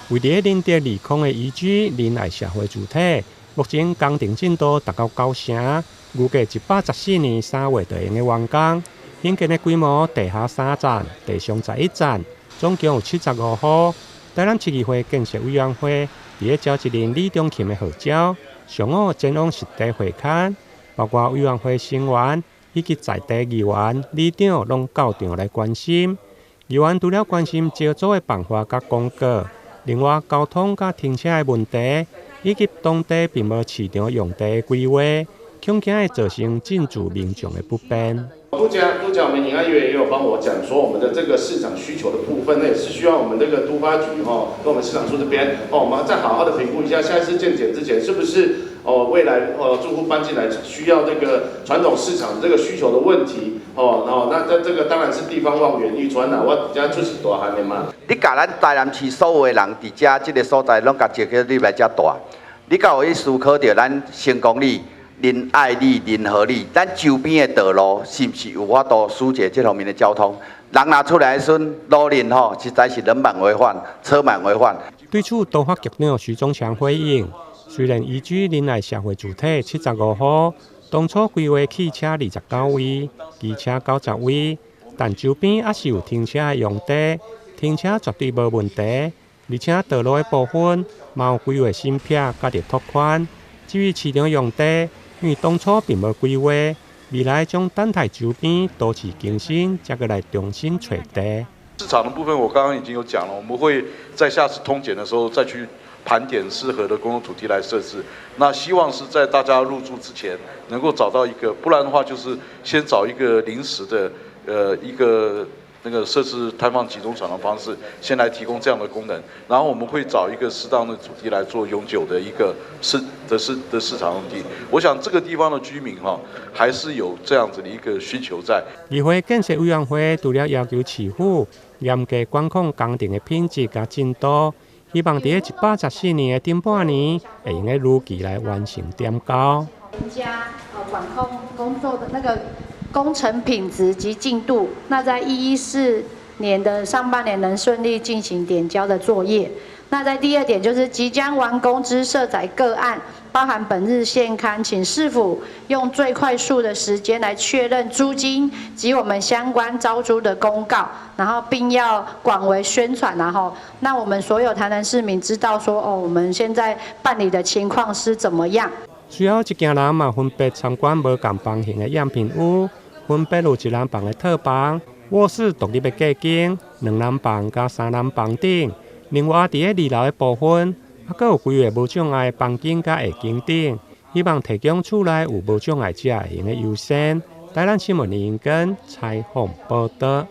为了认得利空的依据，仁爱社会主体目前工程进度达到9成，预计114年3月就用的完工。现建的规模地下3站，地上11站，总共有75户。台南市议会建设委员会伫召集人李中琴的号召，上午前往实地会勘，包括委员会成员以及在地议员、里长拢到场来关心。议员除了关心招租的办法甲公告，另外交通甲停车的问题，以及当地并无市场用地的规划，恐惊会造成进驻民众的不便。陆家我们营安员也有帮我讲说，我们的这个市场需求的部分，那也是需要我们这个都发局跟我们市场处这边我们再好好的评估一下，下一次建检之前是不是未来住户搬进来需要这个传统市场这个需求的问题那这个当然是地方望远欲穿啦，我家出是大汉的嘛。你甲咱台南市所有的人伫遮这个所在，拢甲接起你来遮住，你敢有去思考到咱成功里？仁爱里、仁和里，咱周边的道路是不是有法度疏解这方面的交通？人拿出来的时阵，路人实在是人满为患，车满为患。对此，都发局长徐宗强回应：虽然依据仁爱社会主体75户，当初规划汽车29位、机车90位，但周边也是有停车的用地，停车绝对无问题。而且道路的部分，也有规划新撇甲着拓宽。至于市场用地，因为当初并无规划，未来将等待周边都市更新，再过来重新找地。市场的部分我刚刚已经有讲了，我们会在下次通检的时候再去盘点适合的公共土地来设置。那希望是在大家入住之前能够找到一个，不然的话就是先找一个临时的一个那个设置摊放集中场的方式，先来提供这样的功能，然后我们会找一个适当的土地来做永久的一个市场用地。我想这个地方的居民还是有这样子的一个需求在。议会建设委员会除了要求市府严格管控工程的品质甲进度，希望在114年的顶半年会用个如期来完成点交。加管控工作的那个工程品质及进度，那在114年的上半年能顺利进行点交的作业。那在第二点就是即将完工之社宅个案，包含本日现勘，请市府用最快速的时间来确认租金及我们相关招租的公告，然后并要广为宣传，然后那我们所有台南市民知道说我们现在办理的情况是怎么样。随后，一家人嘛分别参观无同房型的样品屋，分别有1人房的套房、卧室独立的隔间、2人房加3人房顶。另外，伫个2楼的部分，还有规划无障碍的房间加下间顶，希望提供厝内有无障碍者用的优先。台南新闻林根采访报道。